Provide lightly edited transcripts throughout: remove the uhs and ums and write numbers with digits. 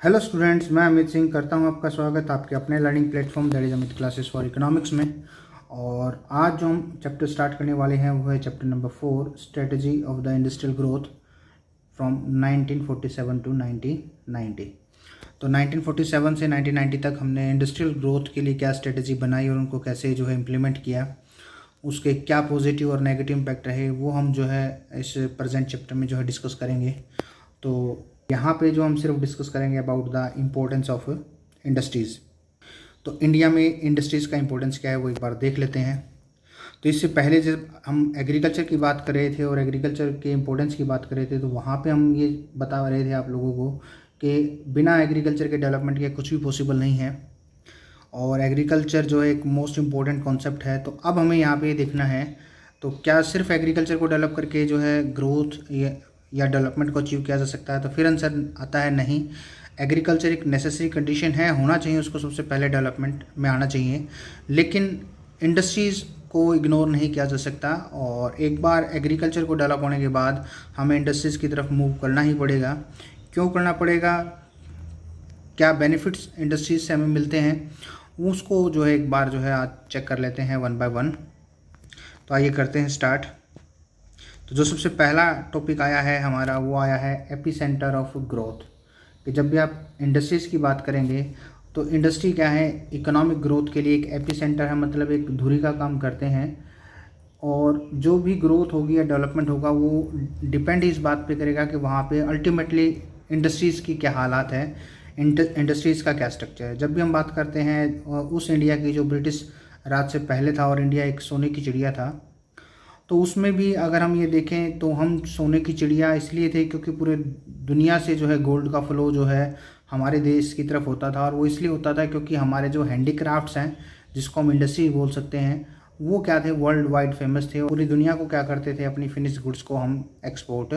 Hello students, मैं अमित सिंह करता हूं आपका स्वागत आपके अपने learning platform that is Amit classes for economics में। और आज जो हम चैप्टर स्टार्ट करने वाले हैं वो है chapter number 4, strategy of the industrial growth from 1947 to 1990। तो 1947 से 1990 तक हमने इंडस्ट्रियल ग्रोथ के लिए क्या स्ट्रेटजी बनाई और उनको कैसे जो है इम्प्लीमेंट किया, उसके क्या पॉजिटिव और नेगेटिव इम्पैक्ट रहे, वो हम जो है इस प्रेजेंट चैप्टर में जो है डिस्कस करेंगे। तो यहाँ पे जो हम सिर्फ डिस्कस करेंगे about the importance of industries. तो इंडिया में इंडस्ट्रीज़ का इम्पोर्टेंस क्या है वो एक बार देख लेते हैं। तो इससे पहले जब हम एग्रीकल्चर की बात कर रहे थे और एग्रीकल्चर के इम्पोर्टेंस की बात कर रहे थे, तो वहाँ पे हम ये बता रहे थे आप लोगों को कि बिना एग्रीकल्चर के डेवलपमेंट के कुछ भी पॉसिबल नहीं है और एग्रीकल्चर जो है एक मोस्ट इम्पोर्टेंट कॉन्सेप्ट है। तो अब हमें यहाँ पे देखना है तो क्या सिर्फ एग्रीकल्चर को डेवलप करके जो है ग्रोथ या डेवलपमेंट को अचीव किया जा सकता है। तो फिर आंसर आता है नहीं, एग्रीकल्चर एक नेसेसरी कंडीशन है, होना चाहिए उसको, सबसे पहले डेवलपमेंट में आना चाहिए, लेकिन इंडस्ट्रीज़ को इग्नोर नहीं किया जा सकता। और एक बार एग्रीकल्चर को डेवलप होने के बाद हमें इंडस्ट्रीज़ की तरफ मूव करना ही पड़ेगा। क्यों करना पड़ेगा, क्या बेनिफिट्स इंडस्ट्रीज से हमें मिलते हैं, उसको जो है एक बार जो है आज चेक कर लेते हैं वन बाय वन। तो आइए करते हैं स्टार्ट। तो जो सबसे पहला टॉपिक आया है हमारा वो आया है एपी सेंटर ऑफ ग्रोथ। कि जब भी आप इंडस्ट्रीज़ की बात करेंगे तो इंडस्ट्री क्या है, इकोनॉमिक ग्रोथ के लिए एक एपी सेंटर है, मतलब एक धुरी का काम करते हैं। और जो भी ग्रोथ होगी या डेवलपमेंट होगा वो डिपेंड इस बात पे करेगा कि वहाँ पे अल्टीमेटली इंडस्ट्रीज़ की क्या हालात है, इंडस्ट्रीज़ का क्या स्ट्रक्चर है। जब भी हम बात करते हैं उस इंडिया की जो ब्रिटिश राज से पहले था और इंडिया एक सोने की चिड़िया था, तो उसमें भी अगर हम ये देखें तो हम सोने की चिड़िया इसलिए थे क्योंकि पूरे दुनिया से जो है गोल्ड का फ्लो जो है हमारे देश की तरफ होता था। और वो इसलिए होता था क्योंकि हमारे जो हैंडीक्राफ्ट्स हैं, जिसको हम इंडस्ट्री बोल सकते हैं, वो क्या थे, वर्ल्ड वाइड फेमस थे। पूरी दुनिया को क्या करते थे, अपनी फिनिश गुड्स को हम एक्सपोर्ट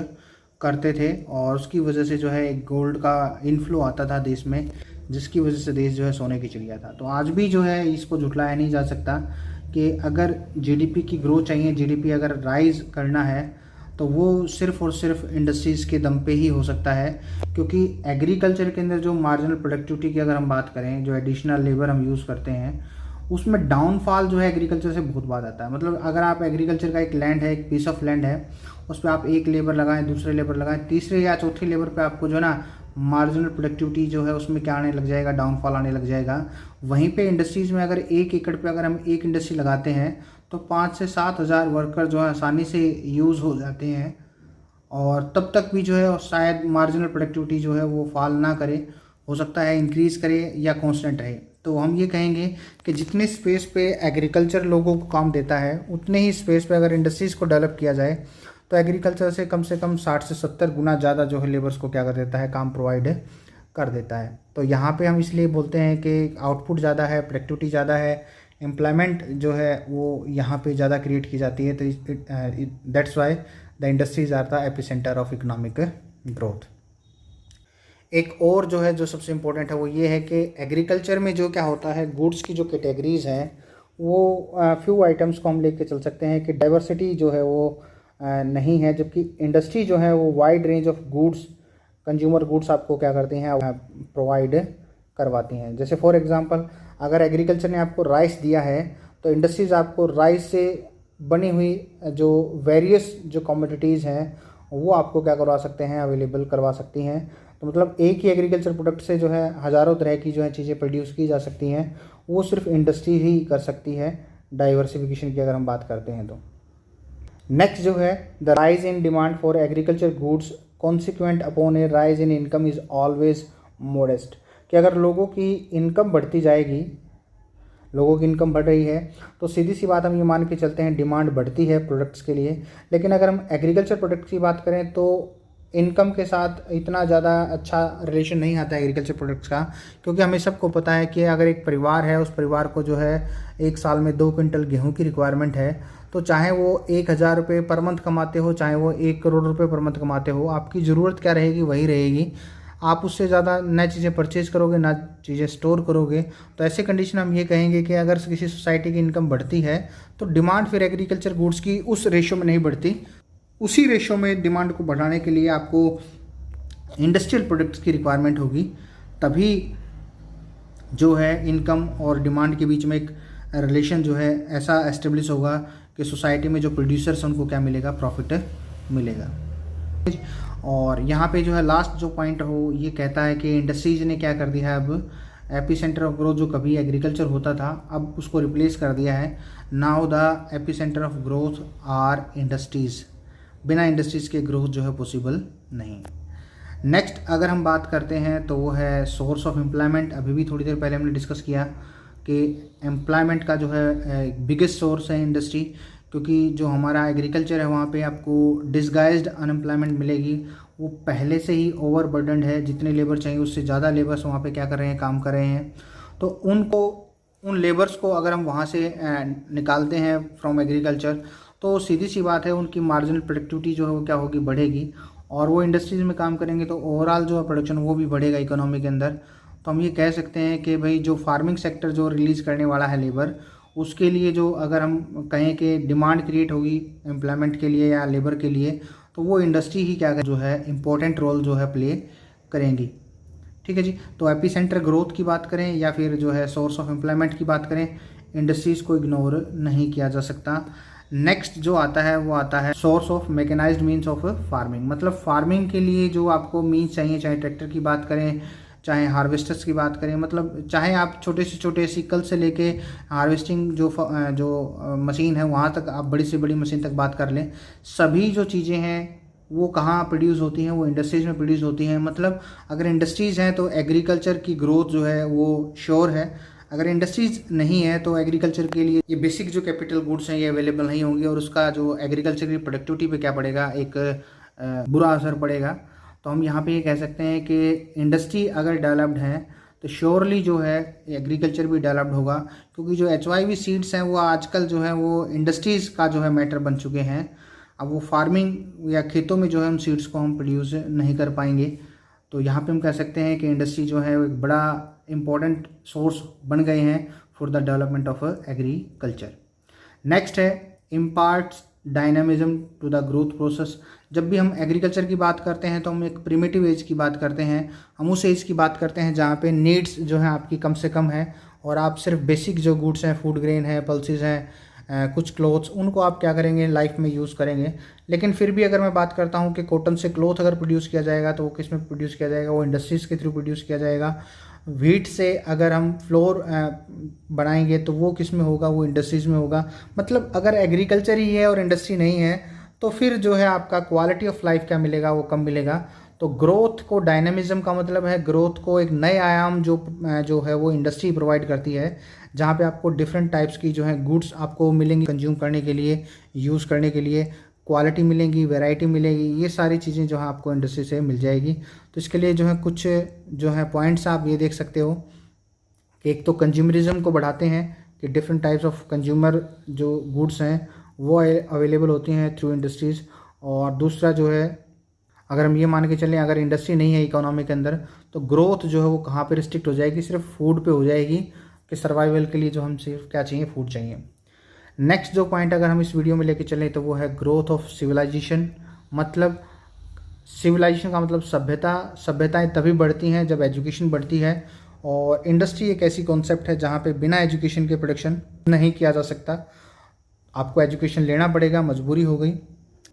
करते थे और उसकी वजह से जो है एक गोल्ड का इनफ्लो आता था देश में, जिसकी वजह से देश जो है सोने की चिड़िया था। तो आज भी जो है इसको झुठलाया नहीं जा सकता कि अगर जीडीपी की ग्रोथ चाहिए, जीडीपी अगर राइज करना है तो वो सिर्फ और सिर्फ इंडस्ट्रीज़ के दम पे ही हो सकता है। क्योंकि एग्रीकल्चर के अंदर जो मार्जिनल प्रोडक्टिविटी की अगर हम बात करें, जो एडिशनल लेबर हम यूज़ करते हैं, उसमें डाउनफॉल जो है एग्रीकल्चर से बहुत बात आता है। मतलब अगर आप एग्रीकल्चर का एक लैंड है, एक पीस ऑफ लैंड है, उस पर आप एक लेबर लगाएं, दूसरे लेबर लगाएं, तीसरे या चौथी लेबर पे आपको जो है ना मार्जिनल प्रोडक्टिविटी जो है उसमें क्या आने लग जाएगा, डाउनफॉल आने लग जाएगा। वहीं पे इंडस्ट्रीज़ में अगर 1 एकड़ पे अगर हम एक इंडस्ट्री लगाते हैं तो 5 से 7 हज़ार वर्कर जो है आसानी से यूज़ हो जाते हैं और तब तक भी जो है शायद मार्जिनल प्रोडक्टिविटी जो है वो फॉल ना करे, हो सकता है इंक्रीज़ करे या कांस्टेंट रहे। तो हम ये कहेंगे कि जितने स्पेस पे एग्रीकल्चर लोगों को काम देता है, उतने ही स्पेस पे अगर इंडस्ट्रीज़ को डेवलप किया जाए तो एग्रीकल्चर से कम 60 से 70 गुना ज़्यादा जो है लेबर्स को क्या कर देता है, काम प्रोवाइड कर देता है। तो यहाँ पे हम इसलिए बोलते हैं कि आउटपुट ज़्यादा है, प्रोडक्टिविटी ज़्यादा है, एम्प्लॉयमेंट जो है वो यहाँ पे ज़्यादा क्रिएट की जाती है। तो that's why the industries are the epicentre of economic growth. एक और जो है जो सबसे इम्पोर्टेंट है वो ये है कि एग्रीकल्चर में जो क्या होता है, गुड्स की जो कैटेगरीज हैं वो फ्यू आइटम्स को हम लेके चल सकते हैं कि डाइवर्सिटी जो है वो नहीं है, जबकि इंडस्ट्री जो है वो wide range of goods, consumer goods आपको क्या करती हैं, प्रोवाइड करवाती हैं। जैसे फॉर एग्जांपल अगर एग्रीकल्चर ने आपको राइस दिया है तो इंडस्ट्रीज़ आपको राइस से बनी हुई जो वेरियस जो कमोडिटीज़ हैं वो आपको क्या करवा सकते हैं, अवेलेबल करवा सकती हैं। तो मतलब एक ही एग्रीकल्चर प्रोडक्ट से जो है हज़ारों तरह की जो है चीज़ें प्रोड्यूस की जा सकती हैं, वो सिर्फ इंडस्ट्री ही कर सकती है डाइवर्सिफिकेशन की अगर हम बात करते हैं तो। नेक्स्ट जो है the rise in demand for agriculture goods consequent upon A rise in income is always modest. कि अगर लोगों की इनकम बढ़ती जाएगी, लोगों की इनकम बढ़ रही है तो सीधी सी बात हम ये मान के चलते हैं डिमांड बढ़ती है प्रोडक्ट्स के लिए। लेकिन अगर हम एग्रीकल्चर प्रोडक्ट्स की बात करें तो इनकम के साथ इतना ज़्यादा अच्छा रिलेशन नहीं आता है एग्रीकल्चर प्रोडक्ट्स का। क्योंकि हमें सबको पता है कि अगर एक परिवार है, उस परिवार को जो है एक साल में 2 क्विंटल गेहूं की रिक्वायरमेंट है, तो चाहे वो 1,000 रुपये पर मंथ कमाते हो, चाहे वो 1 करोड़ रुपये पर मंथ कमाते हो, आपकी ज़रूरत क्या रहेगी वही रहेगी। आप उससे ज़्यादा ना चीज़ें परचेज़ करोगे, ना चीज़ें स्टोर करोगे। तो ऐसे कंडीशन हम ये कहेंगे कि अगर किसी सोसाइटी की इनकम बढ़ती है तो डिमांड फिर एग्रीकल्चर गुड्स की उस रेशो में नहीं बढ़ती। उसी रेशो में डिमांड को बढ़ाने के लिए आपको इंडस्ट्रियल प्रोडक्ट्स की रिक्वायरमेंट होगी। तभी जो है इनकम और डिमांड के बीच में एक रिलेशन जो है ऐसा एस्टेब्लिश होगा कि सोसाइटी में जो प्रोड्यूसर्स हैं उनको क्या मिलेगा, प्रॉफिट मिलेगा। और यहाँ पे जो है लास्ट जो पॉइंट हो ये कहता है कि इंडस्ट्रीज ने क्या कर दिया है, अब एपी सेंटर ऑफ ग्रोथ जो कभी एग्रीकल्चर होता था अब उसको रिप्लेस कर दिया है। Now the epicentre of growth are industries. बिना इंडस्ट्रीज़ के ग्रोथ जो है पॉसिबल नहीं। नेक्स्ट अगर हम बात करते हैं तो वो है सोर्स ऑफ एम्प्लॉयमेंट। अभी भी थोड़ी देर पहले हमने डिस्कस किया कि एम्प्लॉयमेंट का जो है बिगेस्ट सोर्स है इंडस्ट्री, क्योंकि जो हमारा एग्रीकल्चर है वहाँ पे आपको डिसगाइज्ड अनएम्प्लॉयमेंट मिलेगी। वो पहले से ही ओवरबर्डनड है, जितने लेबर चाहिए उससे ज़्यादा लेबर्स वहाँ पे क्या कर रहे हैं, काम कर रहे हैं। तो उन लेबर्स को अगर हम वहाँ से निकालते हैं फ्रॉम एग्रीकल्चर तो सीधी सी बात है उनकी मार्जिनल प्रोडक्टिविटी जो है वो क्या होगी, बढ़ेगी। और वो इंडस्ट्रीज़ में काम करेंगे तो ओवरऑल जो है प्रोडक्शन वो भी बढ़ेगा इकोनॉमी के अंदर। तो हम ये कह सकते हैं कि भाई जो फार्मिंग सेक्टर जो रिलीज़ करने वाला है लेबर, उसके लिए जो अगर हम कहें कि डिमांड क्रिएट होगी एम्प्लॉयमेंट के लिए या लेबर के लिए, तो वो इंडस्ट्री ही क्या जो है इम्पोर्टेंट रोल जो है प्ले करेंगी। ठीक है जी। तो एपी सेंटर ग्रोथ की बात करें या फिर जो है सोर्स ऑफ एम्प्लॉयमेंट की बात करें, इंडस्ट्रीज़ को इग्नोर नहीं किया जा सकता। नेक्स्ट जो आता है वो आता है source of mechanised means of farming. मतलब फार्मिंग के लिए जो आपको मीन्स चाहिए, चाहे ट्रैक्टर की बात करें चाहे हार्वेस्टर्स की बात करें, मतलब चाहे आप छोटे से छोटे सिकल से लेके हार्वेस्टिंग जो मशीन है वहाँ तक आप बड़ी से बड़ी मशीन तक बात कर लें, सभी जो चीज़ें हैं वो कहाँ प्रोड्यूस होती हैं, वो इंडस्ट्रीज़ में प्रोड्यूस होती हैं। मतलब अगर इंडस्ट्रीज़ हैं तो एग्रीकल्चर की ग्रोथ जो है वो श्योर है। अगर इंडस्ट्रीज़ नहीं है तो एग्रीकल्चर के लिए ये बेसिक जो कैपिटल गुड्स हैं ये अवेलेबल नहीं होंगे और उसका जो एग्रीकल्चर की प्रोडक्टिविटी पे क्या पड़ेगा, एक बुरा असर पड़ेगा। तो हम यहाँ पे ये कह सकते हैं कि इंडस्ट्री अगर डेवलप्ड है तो श्योरली जो है एग्रीकल्चर भी डेवलप्ड होगा, क्योंकि जो HYV सीड्स हैं वो आजकल जो है वो इंडस्ट्रीज़ का जो है मैटर बन चुके हैं। अब वो फार्मिंग या खेतों में जो है उन सीड्स को हम प्रोड्यूस नहीं कर पाएंगे। तो यहाँ पे हम कह सकते हैं कि इंडस्ट्री जो है वो एक बड़ा इम्पॉर्टेंट सोर्स बन गए हैं for the development of agriculture. Next है imparts dynamism to the growth process. जब भी हम एग्रीकल्चर की बात करते हैं तो हम एक प्रिमिटिव एज की बात करते हैं, हम उस एज की बात करते हैं जहाँ पे नीड्स जो है आपकी कम से कम है और आप सिर्फ बेसिक जो गुड्स हैं, फूड ग्रेन है, पल्सेस हैं, कुछ क्लोथ्स, उनको आप क्या करेंगे लाइफ में यूज़ करेंगे। लेकिन फिर भी अगर मैं बात करता हूँ कि कॉटन से क्लोथ अगर प्रोड्यूस किया जाएगा तो वो किस में प्रोड्यूस किया जाएगा, वो इंडस्ट्रीज़ के थ्रू प्रोड्यूस किया जाएगा। व्हीट से अगर हम फ्लोर बनाएंगे तो वो किस में होगा, वो इंडस्ट्रीज़ में होगा। मतलब अगर एग्रीकल्चर ही है और इंडस्ट्री नहीं है तो फिर जो है आपका क्वालिटी ऑफ लाइफ क्या मिलेगा, वो कम मिलेगा। तो ग्रोथ को, डायनामिज्म का मतलब है ग्रोथ को एक नए आयाम जो है वो इंडस्ट्री प्रोवाइड करती है, जहाँ पे आपको डिफरेंट टाइप्स की जो है गुड्स आपको मिलेंगी कंज्यूम करने के लिए, यूज़ करने के लिए, क्वालिटी मिलेंगी, वैरायटी मिलेगी, ये सारी चीज़ें जो है आपको इंडस्ट्री से मिल जाएगी। तो इसके लिए जो है कुछ जो है पॉइंट्स आप ये देख सकते हो कि एक तो कंज्यूमरिज्म को बढ़ाते हैं कि डिफरेंट टाइप्स ऑफ कंज्यूमर जो गुड्स हैं वो अवेलेबल होती हैं थ्रू इंडस्ट्रीज़। और दूसरा जो है अगर हम ये मान के चलें अगर इंडस्ट्री नहीं है इकोनॉमी के अंदर तो ग्रोथ जो है वो कहाँ पे रिस्ट्रिक्ट हो जाएगी, सिर्फ फूड पे हो जाएगी कि सर्वाइवल के लिए जो हम सिर्फ क्या चाहिए, फूड चाहिए। नेक्स्ट जो पॉइंट अगर हम इस वीडियो में लेके चलें तो वो है ग्रोथ ऑफ सिविलाइजेशन। मतलब सिविलाइजेशन का मतलब सभ्यताएं तभी बढ़ती हैं जब एजुकेशन बढ़ती है, और इंडस्ट्री एक ऐसी कॉन्सेप्ट है जहाँ पे बिना एजुकेशन के प्रोडक्शन नहीं किया जा सकता। आपको एजुकेशन लेना पड़ेगा, मजबूरी हो गई।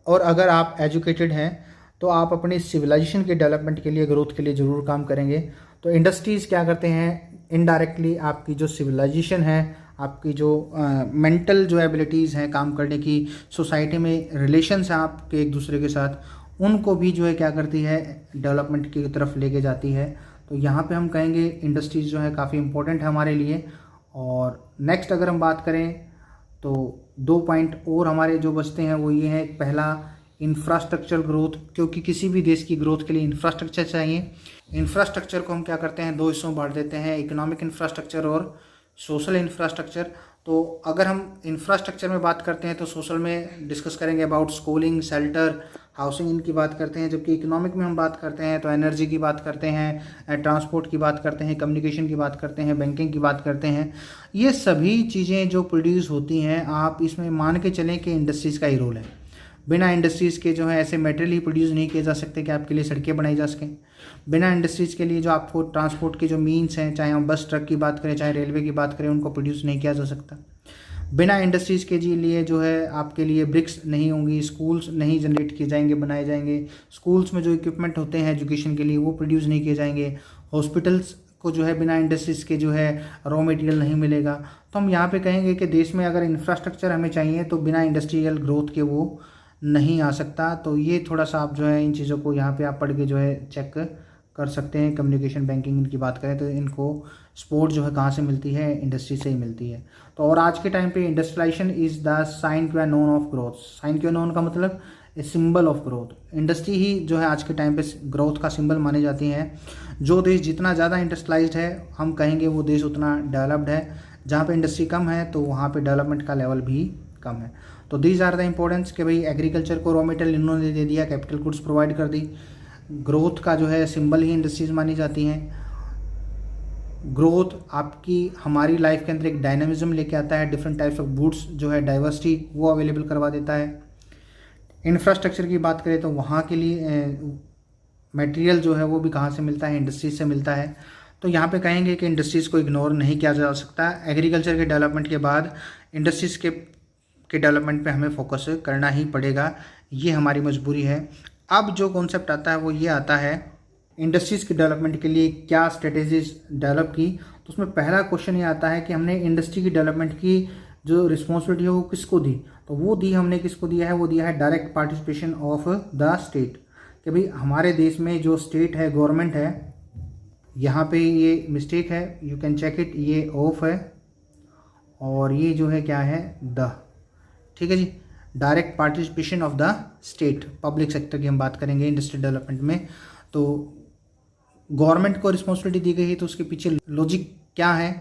और अगर आप एजुकेटेड हैं तो आप अपनी सिविलाइजेशन के डेवलपमेंट के लिए, ग्रोथ के लिए ज़रूर काम करेंगे। तो इंडस्ट्रीज़ क्या करते हैं, इनडायरेक्टली आपकी जो सिविलाइजेशन है, आपकी जो मेंटल जो एबिलिटीज़ हैं काम करने की, सोसाइटी में रिलेशंस हैं आपके एक दूसरे के साथ, उनको भी जो है क्या करती है, डेवलपमेंट की तरफ लेके जाती है। तो यहाँ पे हम कहेंगे इंडस्ट्रीज़ जो है काफ़ी इम्पोर्टेंट है हमारे लिए। और नेक्स्ट अगर हम बात करें तो 2 पॉइंट और हमारे जो बचते हैं वो ये हैं। पहला इंफ्रास्ट्रक्चर ग्रोथ, क्योंकि किसी भी देश की ग्रोथ के लिए इंफ्रास्ट्रक्चर चाहिए। इंफ्रास्ट्रक्चर को हम क्या करते हैं, 2 हिस्सों में बांट देते हैं, इकोनॉमिक इंफ्रास्ट्रक्चर और सोशल इंफ्रास्ट्रक्चर। तो अगर हम इंफ्रास्ट्रक्चर में बात करते हैं तो सोशल में डिस्कस करेंगे अबाउट स्कूलिंग, शेल्टर, हाउसिंग, इनकी बात करते हैं। जबकि इकोनॉमिक में हम बात करते हैं तो एनर्जी की बात करते हैं, ट्रांसपोर्ट की बात करते हैं, कम्युनिकेशन की बात करते हैं, बैंकिंग की बात करते हैं। ये सभी चीज़ें जो प्रोड्यूस होती हैं, आप इसमें मान के चलें कि इंडस्ट्रीज़ का ही रोल है। बिना इंडस्ट्रीज़ के जो है ऐसे मटेरियल ही प्रोड्यूस नहीं किए जा सकते कि आपके लिए सड़कें बनाई जा सकें। बिना इंडस्ट्रीज़ के लिए जो आपको ट्रांसपोर्ट के जो मीन्स हैं, चाहे हम बस ट्रक की बात करें, चाहे रेलवे की बात करें, उनको प्रोड्यूस नहीं किया जा सकता। बिना इंडस्ट्रीज़ के लिए जो है आपके लिए ब्रिक्स नहीं होंगी, स्कूल्स नहीं जनरेट किए जाएंगे, बनाए जाएंगे। स्कूल्स में जो इक्विपमेंट होते हैं एजुकेशन के लिए वो प्रोड्यूस नहीं किए जाएंगे। हॉस्पिटल्स को जो है बिना इंडस्ट्रीज़ के जो है रॉ मटेरियल नहीं मिलेगा। तो हम यहाँ पे कहेंगे कि देश में अगर इंफ्रास्ट्रक्चर हमें चाहिए तो बिना इंडस्ट्रियल ग्रोथ के वो नहीं आ सकता। तो ये थोड़ा सा आप जो है इन चीज़ों को यहाँ पे आप पढ़ के जो है चेक कर सकते हैं। कम्युनिकेशन बैंकिंग इनकी बात करें तो इनको सपोर्ट जो है कहाँ से मिलती है, इंडस्ट्री से ही मिलती है। तो और आज के टाइम पे industrialisation is the sine qua non of growth. Sine qua non का मतलब a symbol of growth. Industry ही जो है आज के टाइम पे ग्रोथ का सिंबल मानी जाती है। जो देश जितना ज़्यादा इंडस्ट्रियलाइज्ड है हम कहेंगे वो देश उतना डेवलप्ड है। जहाँ पे इंडस्ट्री कम है तो वहाँ पे डेवलपमेंट का लेवल भी कम है। तो दीज आर द इम्पोर्टेंस कि भाई एग्रीकल्चर को रॉ मटेरियल इन्होंने दे दिया, कैपिटल गुड्स प्रोवाइड कर दी, ग्रोथ का जो है सिंबल ही इंडस्ट्रीज मानी जाती हैं। ग्रोथ आपकी हमारी लाइफ के अंदर एक डायनामिज्म लेके आता है, डिफरेंट टाइप्स ऑफ गुड्स जो है डाइवर्सिटी वो अवेलेबल करवा देता है। इंफ्रास्ट्रक्चर की बात करें तो वहाँ के लिए मटेरियल जो है वो भी कहाँ से मिलता है, इंडस्ट्रीज से मिलता है। तो यहाँ पे कहेंगे कि इंडस्ट्रीज़ को इग्नोर नहीं किया जा सकता। एग्रीकल्चर के डेवलपमेंट के बाद इंडस्ट्रीज़ के डेवलपमेंट पे हमें फोकस करना ही पड़ेगा, ये हमारी मजबूरी है। अब जो कॉन्सेप्ट आता है वो ये आता है इंडस्ट्रीज़ के डेवलपमेंट के लिए क्या स्ट्रेटेजीज डेवलप की। तो उसमें पहला क्वेश्चन ये आता है कि हमने इंडस्ट्री की डेवलपमेंट की जो रिस्पॉन्सिबिलिटी है वो किसको दी। तो वो दी हमने किसको दिया है, वो दिया है direct participation of the state. कि भाई हमारे देश में जो स्टेट है, गवर्नमेंट है, यहाँ पे ये मिस्टेक है, यू कैन चेक इट, ये ऑफ है और ये जो है क्या है द, ठीक है जी। Direct participation of the state, public sector की हम बात करेंगे इंडस्ट्रियल डेवलपमेंट में। तो गवर्नमेंट को रिस्पॉन्सिबिलिटी दी गई है तो उसके पीछे लॉजिक क्या है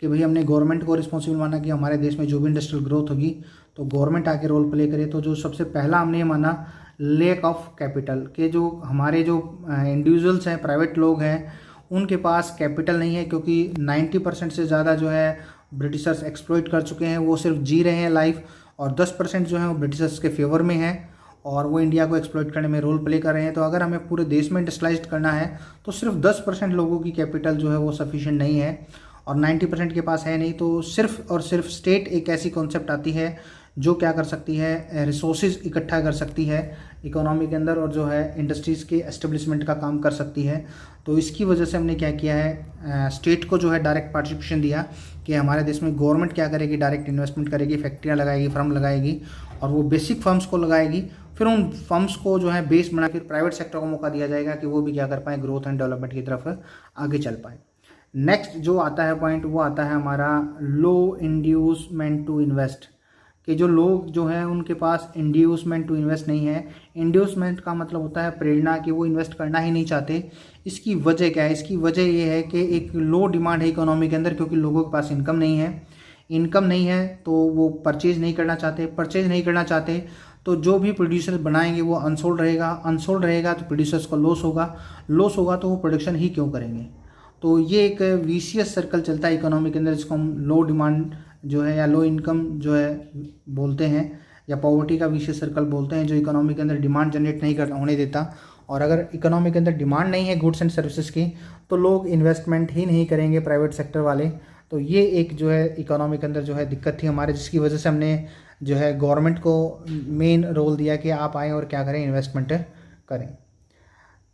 कि भाई हमने गवर्नमेंट को रिस्पॉन्सिबल माना कि हमारे देश में जो भी इंडस्ट्रियल ग्रोथ होगी तो गवर्नमेंट आके रोल प्ले करे। तो जो सबसे पहला हमने ये माना लैक ऑफ कैपिटल, के जो हमारे जो इंडिविजुअल्स हैं, प्राइवेट लोग हैं, उनके पास कैपिटल नहीं है, क्योंकि 90% से ज़्यादा जो है ब्रिटिशर्स एक्सप्लॉइट कर चुके हैं, वो सिर्फ जी रहे हैं लाइफ, और 10% जो है वो ब्रिटिशर्स के फेवर में है और वो इंडिया को एक्सप्लॉइट करने में रोल प्ले कर रहे हैं। तो अगर हमें पूरे देश में इंडस्ट्रियलाइज्ड करना है तो सिर्फ 10% लोगों की कैपिटल जो है वो सफिशिएंट नहीं है और 90% के पास है नहीं। तो सिर्फ और सिर्फ स्टेट एक ऐसी कॉन्सेप्ट आती है जो क्या कर सकती है, रिसोर्सेज इकट्ठा कर सकती है इकोनॉमी के अंदर और जो है इंडस्ट्रीज़ के एस्टेब्लिशमेंट का काम कर सकती है। तो इसकी वजह से हमने क्या किया है, स्टेट को जो है डायरेक्ट पार्टिसिपेशन दिया कि हमारे देश में गवर्नमेंट क्या करेगी, डायरेक्ट इन्वेस्टमेंट करेगी, फैक्ट्रियाँ लगाएगी, फर्म लगाएगी और वो बेसिक फर्म्स को लगाएगी। फिर उन फर्म्स को जो है बेस बना, फिर प्राइवेट सेक्टर को मौका दिया जाएगा कि वो भी क्या कर पाए, ग्रोथ एंड डेवलपमेंट की तरफ आगे चल पाए। नेक्स्ट जो आता है पॉइंट वो आता है हमारा लो इंड्यूसमेंट टू इन्वेस्ट, कि जो लोग जो हैं उनके पास इंड्यूसमेंट टू इन्वेस्ट नहीं है। इंड्यूसमेंट का मतलब होता है प्रेरणा, कि वो इन्वेस्ट करना ही नहीं चाहते। इसकी वजह क्या है, इसकी वजह ये है कि एक लो डिमांड है इकोनॉमी के अंदर, क्योंकि लोगों के पास इनकम नहीं है। इनकम नहीं है तो वो परचेज नहीं करना चाहते, परचेज नहीं करना चाहते तो जो भी प्रोड्यूसर बनाएंगे वो अनसोल्ड रहेगा, अनसोल्ड रहेगा तो प्रोड्यूसर्स को लॉस होगा, लॉस होगा तो वो प्रोडक्शन ही क्यों करेंगे। तो ये एक विशियस सर्कल चलता है इकोनॉमी के अंदर, जिसको हम लो डिमांड जो है या लो इनकम जो है बोलते हैं, या पॉवर्टी का विशियस सर्कल बोलते हैं, जो इकोनॉमी के अंदर डिमांड जनरेट नहीं कर होने देता। और अगर इकोनॉमी के अंदर डिमांड नहीं है गुड्स एंड सर्विसेज की तो लोग इन्वेस्टमेंट ही नहीं करेंगे, प्राइवेट सेक्टर वाले। तो ये एक जो है इकोनॉमी के अंदर जो है दिक्कत थी हमारे, जिसकी वजह से हमने जो है गवर्नमेंट को मेन रोल दिया कि आप आएँ और क्या करें, इन्वेस्टमेंट करें।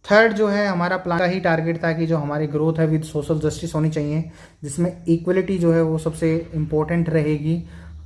थर्ड जो है हमारा प्लान का ही टारगेट था कि जो हमारी ग्रोथ है विद सोशल जस्टिस होनी चाहिए, जिसमें इक्वलिटी जो है वो सबसे इम्पोर्टेंट रहेगी।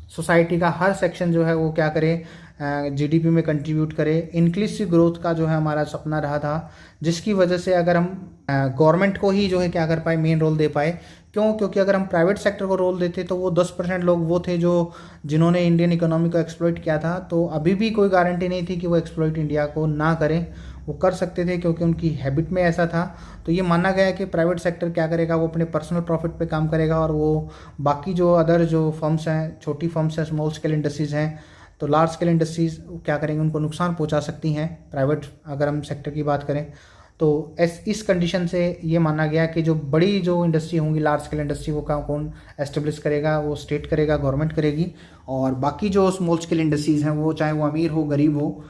सोसाइटी का हर सेक्शन जो है वो क्या करे, जीडीपी में कंट्रीब्यूट करे। इंक्लूसिव ग्रोथ का जो है हमारा सपना रहा था, जिसकी वजह से अगर हम गवर्नमेंट को ही जो है क्या कर पाए, मेन रोल दे पाए। क्यों? क्योंकि अगर हम प्राइवेट सेक्टर को रोल देते तो वो 10% लोग वो थे जो जिन्होंने इंडियन इकोनॉमी को एक्सप्लॉइट किया था। तो अभी भी कोई गारंटी नहीं थी कि वो एक्सप्लॉइट इंडिया को ना करें, वो कर सकते थे क्योंकि उनकी हैबिट में ऐसा था। तो ये माना गया कि प्राइवेट सेक्टर क्या करेगा, वो अपने पर्सनल प्रॉफिट पे काम करेगा और वो बाकी जो अदर जो फर्म्स हैं, छोटी फर्म्स हैं, स्मॉल स्केल इंडस्ट्रीज़ हैं, तो लार्ज स्केल इंडस्ट्रीज़ क्या करेंगे, उनको नुकसान पहुंचा सकती हैं प्राइवेट, अगर हम सेक्टर की बात करें। तो इस कंडीशन से ये माना गया कि जो बड़ी जो इंडस्ट्री होंगी, लार्ज स्केल इंडस्ट्री, वो कौन एस्टेब्लिश करेगा? वो स्टेट करेगा, गवर्नमेंट करेगी। और बाकी जो स्मॉल स्केल इंडस्ट्रीज़ हैं, वो चाहे वो अमीर हो गरीब हो,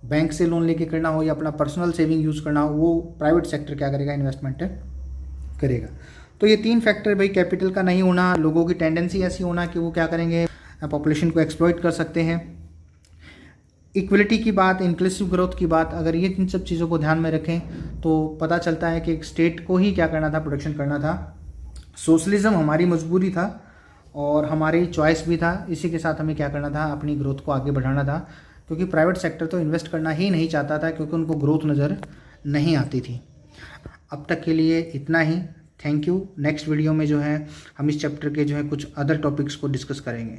बैंक से लोन लेके करना हो या अपना पर्सनल सेविंग यूज़ करना हो, वो प्राइवेट सेक्टर क्या करेगा? इन्वेस्टमेंट करेगा। तो ये 3 फैक्टर भाई, कैपिटल का नहीं होना, लोगों की टेंडेंसी ऐसी होना कि वो क्या करेंगे? पॉपुलेशन को एक्सप्लॉइट कर सकते हैं। इक्वलिटी की बात, इंक्लूसिव ग्रोथ की बात, अगर ये इन सब चीज़ों को ध्यान में रखें तो पता चलता है कि एक स्टेट को ही क्या करना था? प्रोडक्शन करना था। सोशलिज्म हमारी मजबूरी था और हमारी चॉइस भी था। इसी के साथ हमें क्या करना था? अपनी ग्रोथ को आगे बढ़ाना था, क्योंकि प्राइवेट सेक्टर तो इन्वेस्ट करना ही नहीं चाहता था, क्योंकि उनको ग्रोथ नज़र नहीं आती थी। अब तक के लिए इतना ही। Thank you. नेक्स्ट वीडियो में जो है हम इस चैप्टर के जो है कुछ अदर टॉपिक्स को डिस्कस करेंगे।